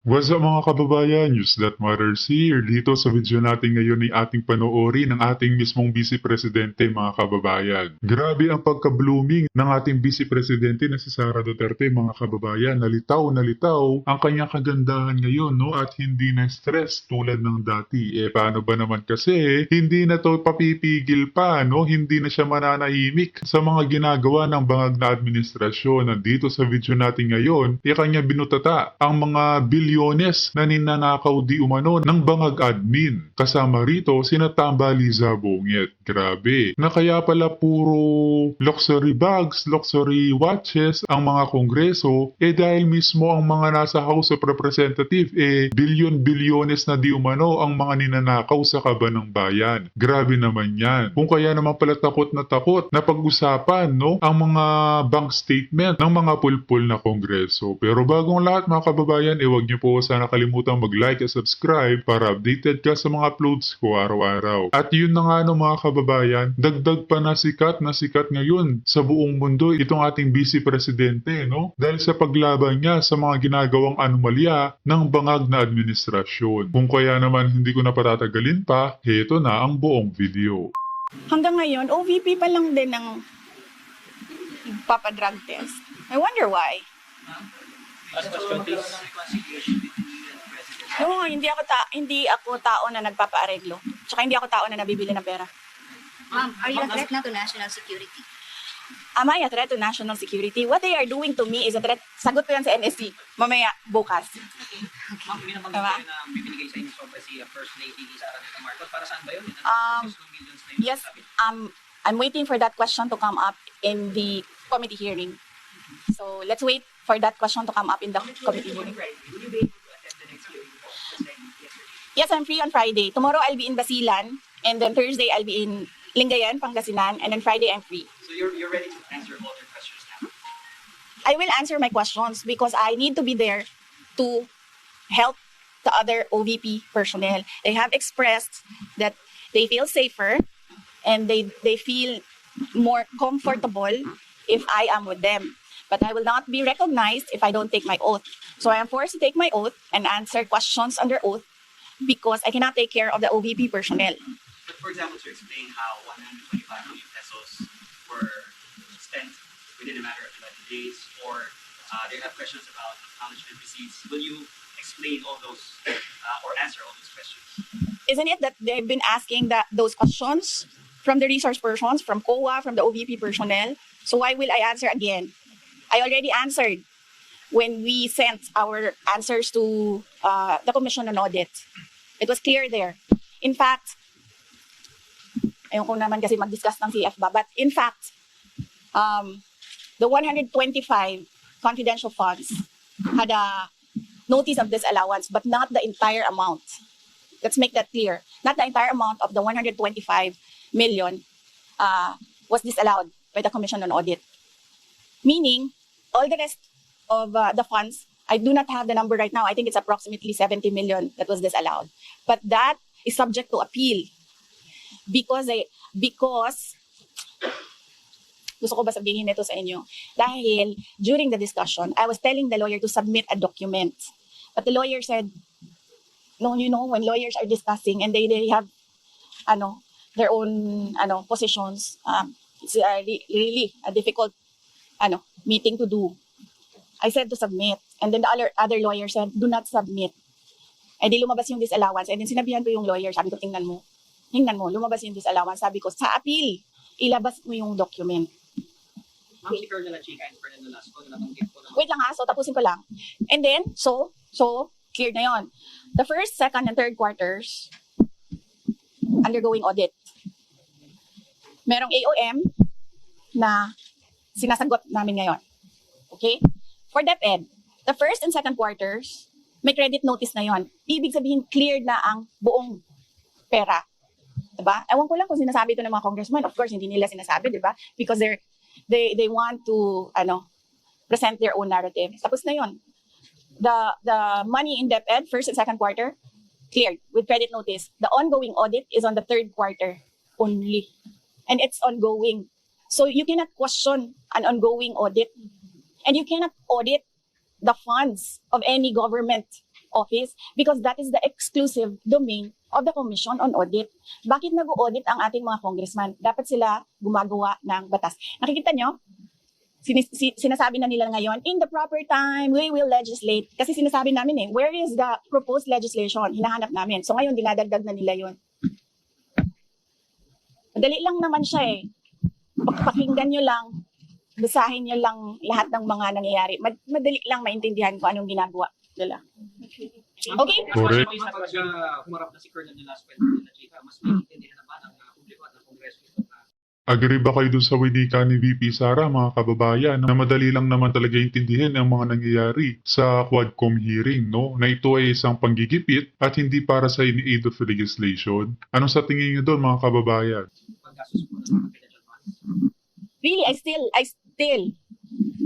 What's up mga kababayan? News That Matters here. Dito sa video natin ngayon ay ating panoorin ng ating mismong Vice Presidente mga kababayan. Grabe ang pagka-blooming ng ating Vice Presidente na si Sara Duterte mga kababayan. Nalitaw ang kanyang kagandahan ngayon, no? At hindi na stress tulad ng dati. Paano ba naman kasi hindi na to papipigil pa, no? Hindi na siya mananahimik sa mga ginagawa ng bangag na administrasyon. Nandito sa video natin ngayon, kanya binutata ang mga bilyones na ninanakaw di umano ng bangag admin. Kasama rito sina Tamba Liza Bonget. Grabe. Na kaya pala puro luxury bags, luxury watches ang mga kongreso, dahil mismo ang mga nasa House of Representatives, bilyon-bilyones na di umano ang mga ninanakaw sa kaban ng bayan. Grabe naman yan. Kung kaya naman pala takot na pag-usapan, no, ang mga bank statement ng mga pulpul na kongreso. Pero bagong lahat mga kababayan, huwag niyo po sana kalimutang mag-like at subscribe para updated ka sa mga uploads ko araw-araw. At yun na nga no mga kababayan, dagdag pa na sikat ngayon sa buong mundo itong ating Vice Presidente, no? Dahil sa paglaban niya sa mga ginagawang anomalya ng bangag na administrasyon. Kung kaya naman hindi ko na patatagalin pa, heto na ang buong video. Hanggang ngayon, OVP pa lang din ng papadrug test. I wonder why. Last question, please. No, hindi ako tao na nagpapaareglo. Tsaka hindi ako tao na nabibili ng pera. Ma'am, are you a threat na to national security? Am I a threat to national security? What they are doing to me is a threat. Sagot ko yan sa NSC. Mamaya, bukas. Ma'am, binamag Diba? kayo na bibinigay sa inyo sa si First Lady Sara Duterte Marcos. Para saan ba yun? Millions na yun Yes, sabi. I'm waiting for that question to come up in the committee hearing. So, let's wait for that question to come up in the committee hearing. Would you be able to attend the next hearing? Yes, I'm free on Friday. Tomorrow, I'll be in Basilan. And then Thursday, I'll be in Lingayen, Pangasinan. And then Friday, I'm free. So you're ready to answer all their questions now? I will answer my questions because I need to be there to help the other OVP personnel. They have expressed that they feel safer and they feel more comfortable if I am with them. But I will not be recognized if I don't take my oath. So I am forced to take my oath and answer questions under oath because I cannot take care of the OVP personnel. But for example, to explain how 125 million pesos were spent within a matter of 11 days, or they have questions about acknowledgement receipts, will you explain all those or answer all those questions? Isn't it that they've been asking those questions from the resource persons, from COA, from the OVP personnel? So why will I answer again? I already answered when we sent our answers to the Commission on Audit. It was clear there. In fact, ayaw ko naman kasi mag-discuss ng CF ba, but in fact, the 125 confidential funds had a notice of disallowance, but not the entire amount. Let's make that clear. Not the entire amount of the 125 million was disallowed by the Commission on Audit. Meaning, all the rest of the funds, I do not have the number right now. I think it's approximately 70 million that was disallowed. But that is subject to appeal because gusto ko ba sabihin ito sa inyo? Dahil during the discussion, I was telling the lawyer to submit a document. But the lawyer said, no, you know, when lawyers are discussing and they have their own positions, it's really a difficult meeting to do. I said to submit. And then the other lawyer said, do not submit. Di lumabas yung disallowance. And then sinabihan ko yung lawyer, sabi ko, tingnan mo, lumabas yung disallowance. Sabi ko, sa appeal, ilabas mo yung document. Ma'am, si Colonel Chica and Colonel Velasco na nabanggit ko na Wait lang so tapusin ko lang. And then, so clear na yon. The first, second, and third quarters, undergoing audit. Merong AOM na sinasagot namin ngayon. Okay? For DepEd, the first and second quarters, may credit notice na yon. Ibig sabihin, cleared na ang buong pera. Diba? Ewan ko lang kung sinasabi ito ng mga congressmen. Of course, hindi nila sinasabi, diba? Because they want to present their own narrative. Tapos na yon. The money in DepEd, first and second quarter, cleared with credit notice. The ongoing audit is on the third quarter only. And it's ongoing. So you cannot question an ongoing audit. And you cannot audit the funds of any government office because that is the exclusive domain of the Commission on Audit. Bakit nag-audit ang ating mga congressman? Dapat sila gumagawa ng batas. Nakikita nyo? Sinasabi na nila ngayon, in the proper time, we will legislate. Kasi sinasabi namin where is the proposed legislation? Hinahanap namin. So ngayon, dinadagdag na nila yun. Madali lang naman siya Pakinggan nyo lang, basahin nyo lang lahat ng mga nangyayari. Madali lang maintindihan kung anong ginagawa nila. Okay? Correct. Pag humarap na si Colonel Velasquez na Chica, mas maintindihan na ba ng publiko at ng Kongreso ito? Agree ba kayo dun sa wika ni VP Sara, mga kababayan, na madali lang naman talaga intindihin ang mga nangyayari sa Quadcom hearing, no? Na ito ay isang panggigipit at hindi para sa in-aid of legislation. Ano sa tingin niyo doon, mga kababayan? Pagkasos po ng confidential funds. Really, I still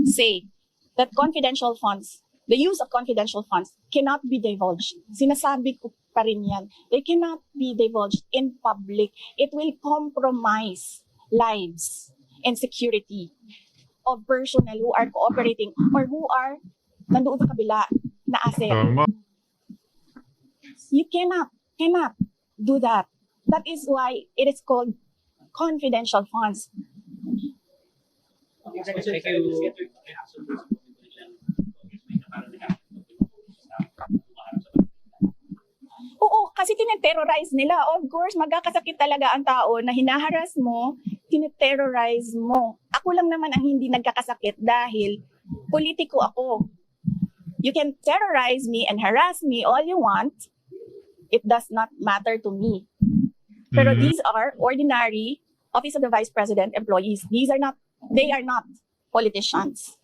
say that confidential funds, the use of confidential funds cannot be divulged. Sinasabi ko pa rin yan. They cannot be divulged in public. It will compromise lives and security of personnel who are cooperating or who are nandoon sa kabila na asset. Tama. You cannot do that. That is why it is called confidential funds. Thank you. Oo, kasi tineterrorize nila. Of course, magkakasakit talaga ang tao na hinaharas mo, tineterrorize mo. Ako lang naman ang hindi nagkakasakit dahil politiko ako. You can terrorize me and harass me all you want. It does not matter to me. Pero these are ordinary Office of the Vice President employees. They are not politicians.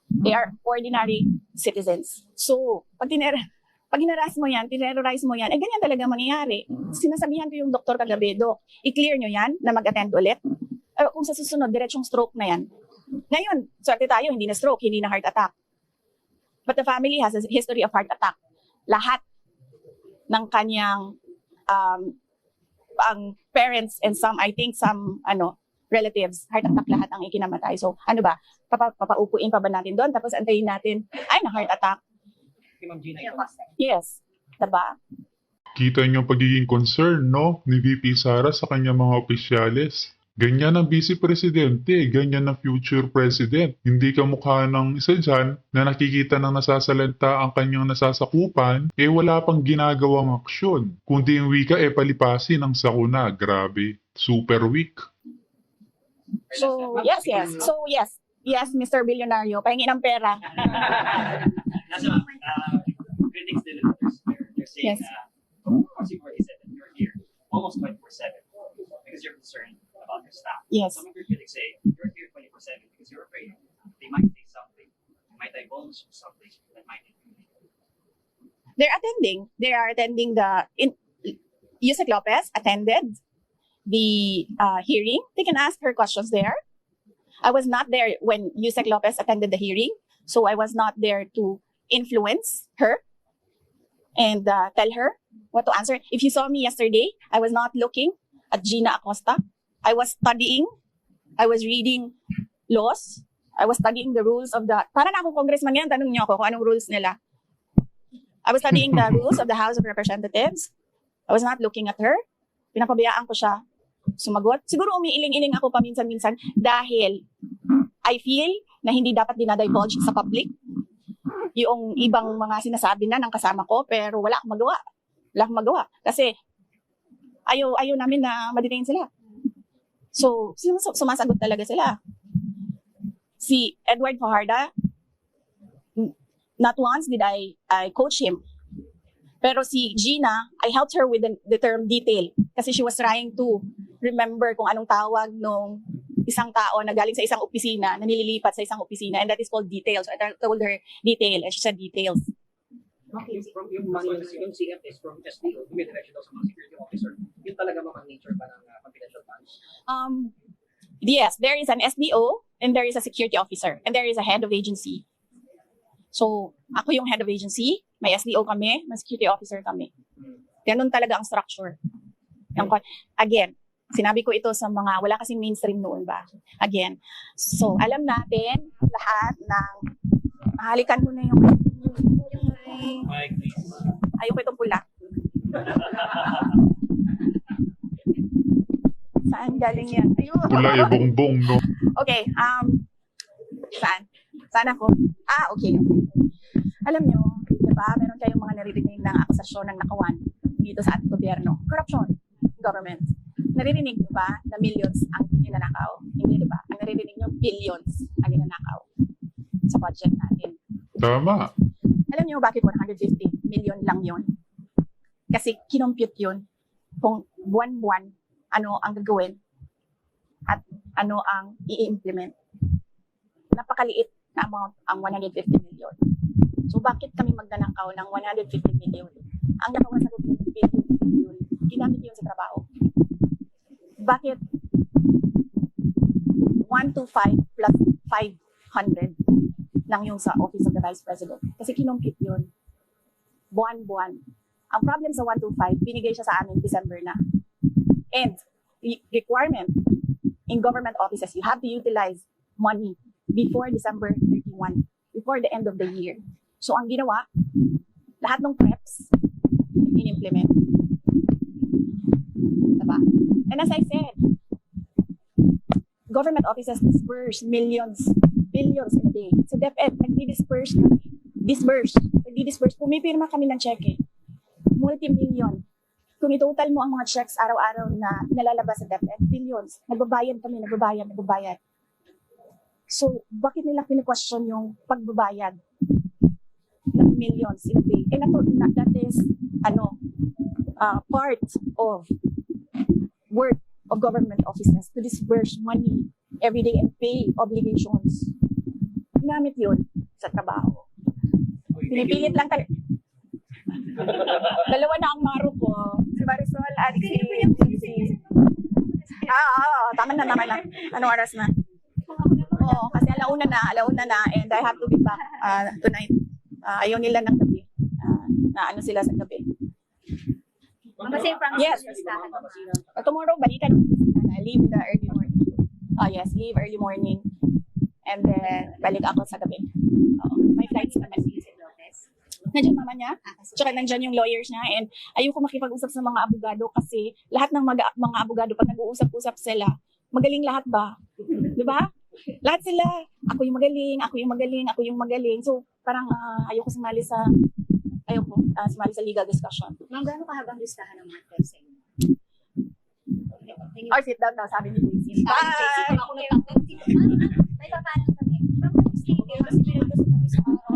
They are ordinary citizens. So, pag hinaras mo yan, tinerrorize mo yan, ganyan talaga mangyayari. Sinasabihan ko yung doktor kagabi, Dok, i-clear nyo yan na mag-attend ulit. Kung sa susunod, diretsong stroke na yan. Ngayon, swerte tayo, hindi na stroke, hindi na heart attack. But the family has a history of heart attack. Lahat ng kanyang ang parents and some relatives, heart attack lahat ang ikinamatay. So, ano ba? Papaupuin pa ba natin doon? Tapos antayin natin, na heart attack. Yes. Diba? Kita niyo ang pagiging concern, no, ni VP Sara sa kanyang mga opisyales. Ganyan ang vice presidente, ganyan ang future president. Hindi kamukha ng isa dyan na nakikita ng nasasalanta ang kanyang nasasakupan, wala pang ginagawang aksyon. Kundi yung wika palipasin ang sakuna. Grabe, super weak. So, yes, Mr. Billionario, pahingi ng pera. Nasa critics din they're saying Yes. Proxy 47, you're here almost 24/7 because you're concerned about your staff. Yes. Some of your critics say you're here 24/7 because you're afraid they might say something, they might divulge something that might They are attending Yusek Lopez attended the hearing. They can ask her questions there. I was not there when Yusek Lopez attended the hearing, so I was not there to influence her and tell her what to answer. If you saw me yesterday, I was not looking at Gina Acosta. I was studying. I was reading laws. I was studying the rules of para na akong congressman yan, tanong niyo ako kung anong rules nila. I was studying the rules of the House of Representatives. I was not looking at her. Pinapabayaan ko siya sumagot. Siguro umiiling-iling ako paminsan-minsan dahil I feel na hindi dapat dinadivulge sa public yung ibang mga sinasabi na ng kasama ko, pero wala akong magawa. Wala akong magawa. Kasi ayaw namin na ma-detain sila. So, sumasagot talaga sila. Si Edward Fajarda, not once did I coach him. Pero si Gina, I helped her with the term detail kasi she was trying to remember kung anong tawag nung isang tao na galing sa isang opisina, na nililipat sa isang opisina, and that is called detail. So I told her detail, and she said details. Okay, from yung CF is from SDO, yung direction daw sa mga security officer, yun talaga mga nature pa ng confidential funds? Yes, there is an SDO, and there is a security officer, and there is a head of agency. So, ako yung head of agency, may SDO kami, may security officer kami. Ganun talaga ang structure. Again, sinabi ko ito sa mga, wala kasing mainstream noon ba? Again, so alam natin lahat ng, halikan mo na yung Mike, please. Ayoko itong pula. Saan galing yan? Ayun. Pula e bongbong, no? Okay, saan? Saan ako? Okay. Alam nyo, di ba, meron kayong mga naririnig ng akusasyon ng nakawan dito sa ating gobyerno. Corruption, government. Naririnig nyo ba na millions ang ninanakaw? Hindi, di ba? Ang naririnig nyo, billions ang ninanakaw sa budget natin. Tama. Alam nyo bakit 150 million lang yon? Kasi kinompute yun kung buwan-buwan ano ang gagawin at ano ang i-implement. Napakaliit na amount ang 150 million. So bakit kami magnanakaw ng 150 million? Ang nakawa sa gobyerno, billion, ginamit yun sa trabaho. Bakit 125 plus 500 lang yung sa Office of the Vice President? Kasi kinompute yun. Buwan-buwan. Ang problem sa 125, binigay siya sa amin December na. And the requirement in government offices, you have to utilize money before December 31, before the end of the year. So ang ginawa, lahat ng preps, in-implement. Diba? And as I said, government offices disperse millions, billions in a day. Sa DepEd, nagdi-disperse kami. Nagdi-disperse. Pumipirma kami ng cheque. Multi-million. Kung itotal mo ang mga checks araw-araw na nalalabas sa DepEd, billions. Nagbabayad kami, nagbabayad. So, bakit nila kine-question yung pagbabayad ng millions in a day? And that is, part of work of government offices to disperse money every day and pay obligations. Ginamit yun sa trabaho. Pinipilit lang talaga. Dalawa na ang maro ko. Si Marisol at si... Tama na. Anong oras na? Oo, kasi alauna na, and I have to be back tonight. Ayaw nila ng gabi. Na ano sila sa gabi. Kasi from Yes. Tomorrow, balikan ko na leave in the early morning. Yes, leave early morning. And then, balik ako sa gabi. May flights naman. Nandiyan mama niya, tsaka nandiyan yung lawyers niya, and ayoko makipag-usap sa mga abogado kasi lahat ng mga abogado, pag nag-uusap-usap sila, magaling lahat ba? Di ba? Lahat sila, ako yung magaling. So, parang ayoko sumali sa legal discussion. Ma'am, gano'ng kahabang listahan ng mga friends sa inyo? Or sit down daw, sabi ni Lucy. Bye! May papanan kami. Ma'am, sige, kasi pinag kasi kami sa talaga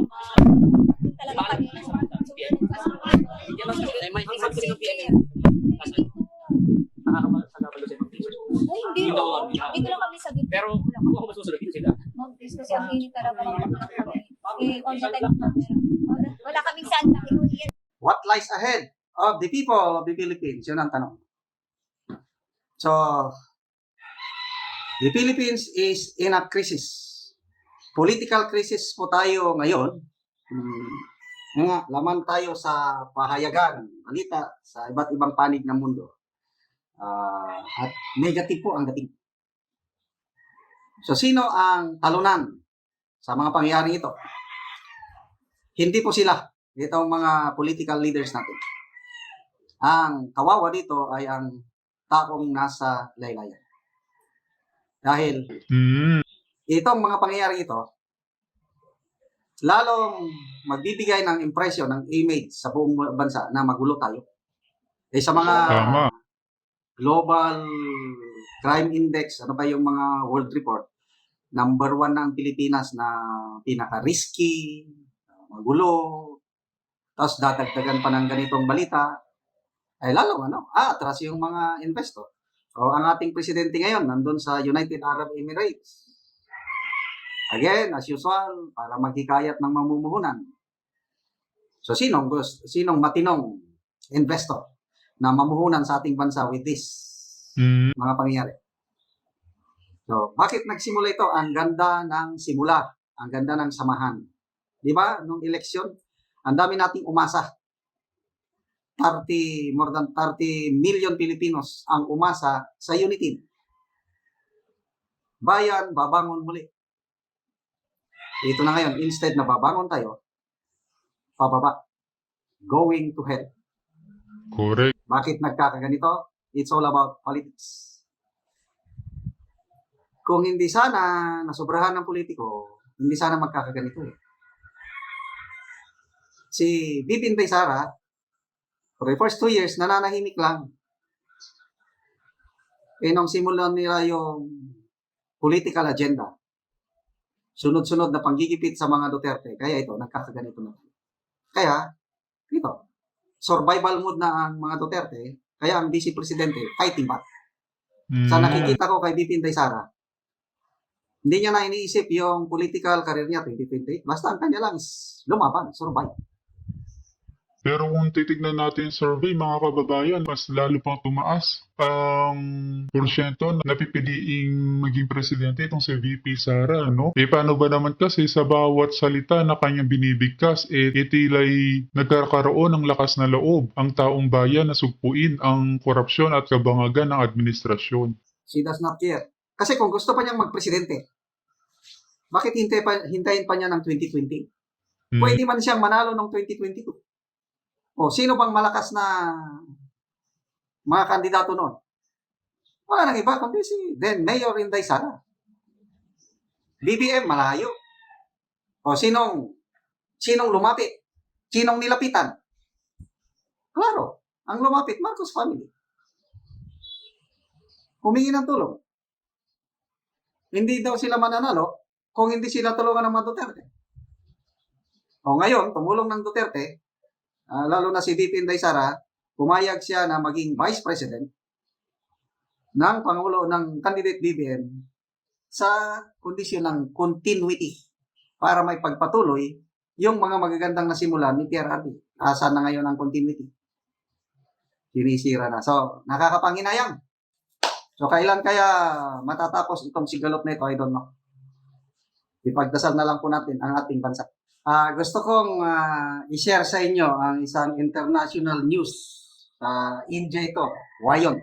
kami. Uy, hindi. Dito lang kami sa gitna. Pero kung ako masusunod dito sila. Ma'am, please, kasi ang init talaga ng mga kami. On the time kami. Wala kaming saan na inulian. What lies ahead of the people of the Philippines? Yun ang tanong. So, the Philippines is in a crisis. Political crisis po tayo ngayon. Laman tayo sa pahayagan, balita, sa iba't ibang panig ng mundo. At negative po ang dating. So, sino ang talunan sa mga pangyayaring ito? Hindi po sila. Itong mga political leaders natin. Ang kawawa dito ay ang taong nasa laylayan. Dahil itong mga pangyayari ito, lalong magbibigay ng impression, ng image sa buong bansa na magulo tayo. Sa mga Tama. global crime index, ano ba yung mga world report, number 1 na ang Pilipinas na pinaka-risky, magulo, tapos dadagdagan pa ng ganitong balita, ay lalong atras yung mga investor. O ang ating presidente ngayon, nandun sa United Arab Emirates. Again, as usual, para maghikayat ng mamumuhunan. So, sinong matinong investor na mamuhunan sa ating bansa with this mga pangyayari? So, bakit nagsimula ito? Ang ganda ng simula. Ang ganda ng samahan. Di ba? Nung eleksyon, ang dami nating umasa. More than 30 million Filipinos ang umasa sa unity. Bayan, babangon muli. Ito na ngayon, instead na babangon tayo, pababa. Going to hell. Correct. Bakit nagkakaganito? It's all about politics. Kung hindi sana nasobrahan ng politiko, hindi sana magkakaganito eh. Si Bibi Inday Sara, for the first 2 years, nananahimik lang. Eh, nung simulan nila yung political agenda, sunod-sunod na panggigipit sa mga Duterte, kaya ito, nagkakaganito na. Kaya, ito, survival mode na ang mga Duterte, kaya ang Vice Presidente, fighting back. Sa nakikita ko kay Bibi Inday Sara, hindi niya na iniisip yung political career niya 2028. Basta ang kanya lang is lumaban, survive. Pero kung titignan natin yung survey, mga kababayan, mas lalo pang tumaas ang porsyento na napipiliing maging presidente itong si VP Sara, no? Eh, paano ba naman kasi sa bawat salita na kanyang binibigkas, itila'y nagkakaroon ng lakas na loob ang taong bayan na sugpuin ang korupsyon at kabangagan ng administrasyon. She does not care. Kasi kung gusto pa niyang magpresidente, bakit hintayin pa niya ng 2020? Pwede man siyang manalo ng 2022. O, sino bang malakas na mga kandidato noon? Wala nang iba, kundi si then Mayor Inday Sara. BBM, malayo. O, sinong lumapit? Sinong nilapitan? Klaro, ang lumapit, Marcos family. Humingi ng tulong. Hindi daw sila mananalo kung hindi sila tulungan ng mga Duterte. O ngayon, tumulong ng Duterte, lalo na si VP Inday Sara, pumayag siya na maging Vice President ng Pangulo ng candidate BBM sa kondisyon ng continuity para may pagpatuloy yung mga magagandang nasimulan ni PRRD. Asan na ngayon ang continuity? Sinisira na. So, nakakapanghinayang. So, kailan kaya matatapos itong sigalot na ito? I don't know. Ipagdasal na lang po natin ang ating bansa. Gusto kong i-share sa inyo ang isang international news sa India ito, Wayon.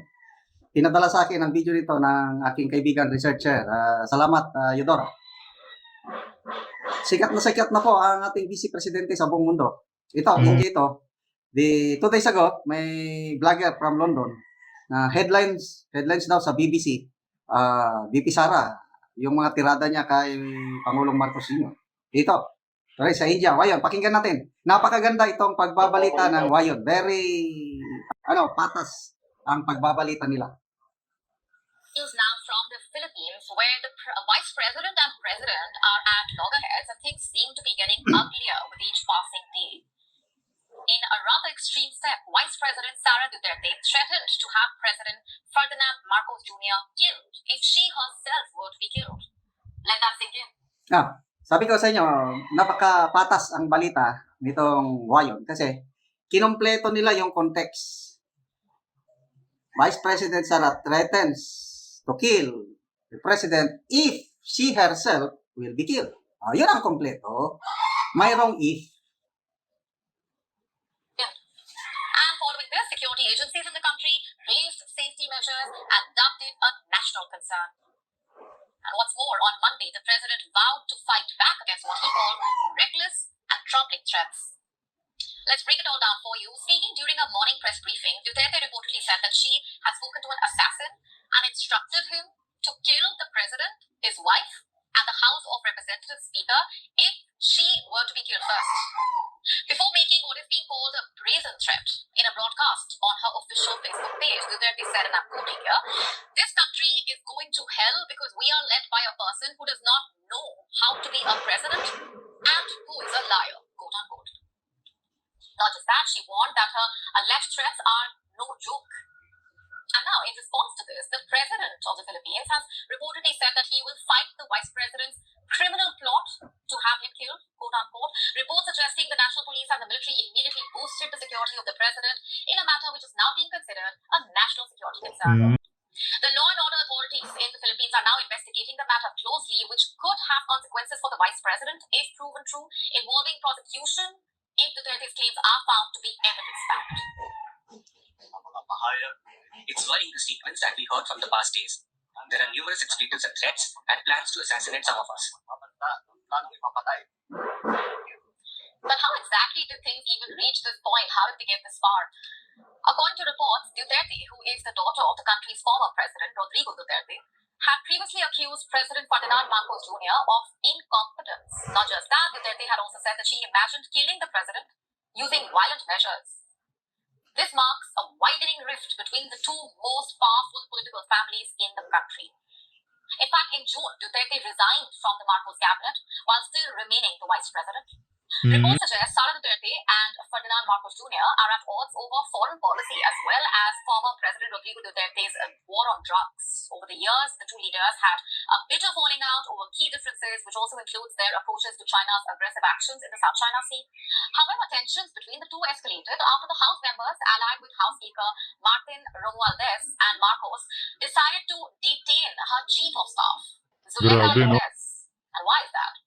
Pinadala sa akin ang video nito ng aking kaibigan researcher. Salamat, Eudora. Sikat na po ang ating Vice Presidente sa buong mundo. Ito, India ito. 2 days ago, may vlogger from London na headlines daw sa BBC, VP Sara, yung mga tirada niya kay Pangulong Marcos Jr. Ito. Sorry, sa India, Wayon, pakinggan natin. Napakaganda itong pagbabalita ng Wayon. Very, patas ang pagbabalita nila. News now from the Philippines, where the Vice President and President are at loggerheads and things seem to be getting uglier with each passing day. In a rather extreme step, Vice President Sara Duterte threatened to have President Ferdinand Marcos Jr. killed if she herself were to be killed. Let that sink in. Sabi ko sa inyo, napakapatas ang balita nitong Wayon kasi kinompleto nila yung context. Vice President Sara threatens to kill the President if she herself will be killed. Yun ang kompleto. Mayroong if. And following this, security agencies in the country placed safety measures and dubbed it a national concern. And what's more, on Monday, the president vowed to fight back against what he called reckless and troubling threats. Let's break it all down for you. Speaking during a morning press briefing, Duterte reportedly said that she had spoken to an assassin and instructed him to kill the president, his wife, and the House of Representatives Speaker if she were to be killed first. Before making what is being called a brazen threat in a broadcast on her official Facebook page, Duterte said, and I'm quoting here, "This country is going to hell because we are led by a person who does not know how to be a president and who is a liar," quote unquote. Not just that, she warned that her alleged threats are no joke. And now, in response to this, the president of the Philippines has reportedly said that he will fight the vice president's criminal plot to have him killed, quote unquote. Reports suggesting the national police and the military immediately boosted the security of the president in a matter which is now being considered a national security concern. The law and order authorities in the Philippines are now investigating the matter closely, which could have consequences for the vice president if proven true, involving prosecution if Duterte's claims are found to be evidence-backed. It's worrying the statements that we heard from the past days. There are numerous expletives and threats and plans to assassinate some of us. But how exactly did things even reach this point? How did they get this far? According to reports, Duterte, who is the daughter of the country's former president, Rodrigo Duterte, had previously accused President Ferdinand Marcos Jr. of incompetence. Not just that, Duterte had also said that she imagined killing the president using violent measures. This marks a widening rift between the two most powerful political families in the country. In fact, in June, Duterte resigned from the Marcos cabinet while still remaining the vice president. Reports suggest Sara Duterte and Ferdinand Marcos Jr. are at odds over foreign policy as well as former President Rodrigo Duterte's war on drugs. Over the years, the two leaders had a bitter falling out over key differences, which also includes their approaches to China's aggressive actions in the South China Sea. However, tensions between the two escalated after the House members, allied with House Speaker Martin Romualdez and Marcos, decided to detain her chief of staff, Zuleika Grabe, no? Lopez. And why is that?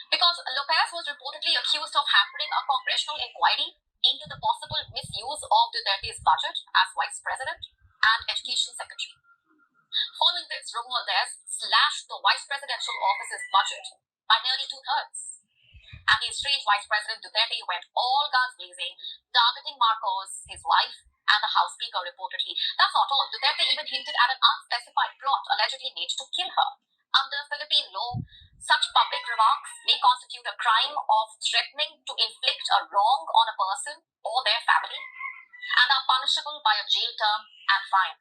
Because Lopez was reportedly accused of hampering a congressional inquiry into the possible misuse of Duterte's budget as vice president and education secretary. Following this, Romualdez slashed the vice presidential office's budget by nearly 2/3. And the estranged vice president Duterte went all guns blazing, targeting Marcos, his wife, and the House Speaker reportedly. That's not all. Duterte even hinted at an unspecified plot allegedly made to kill her. Under Philippine law, such public remarks may constitute a crime of threatening to inflict a wrong on a person or their family and are punishable by a jail term and fine.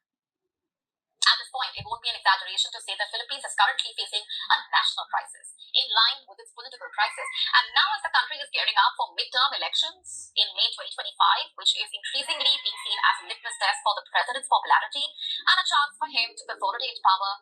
At this point, it won't be an exaggeration to say that Philippines is currently facing a national crisis in line with its political crisis. And now as the country is gearing up for midterm elections in May 2025, which is increasingly being seen as a litmus test for the president's popularity and a chance for him to consolidate power,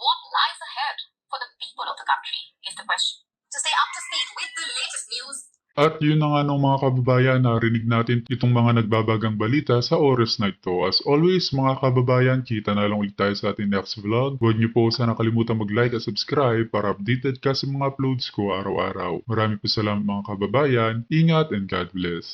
what lies ahead for the people of the country is the question. To stay up to speed with the latest news, At yun na nga nung mga kababayan, narinig natin itong mga nagbabagang balita sa oras na ito. As always, mga kababayan, kita na lang ulit tayo sa ating next vlog. Huwag niyo po sana kalimutan mag-like at subscribe para updated ka sa mga uploads ko araw-araw. Maraming po salamat mga kababayan. Ingat and God bless.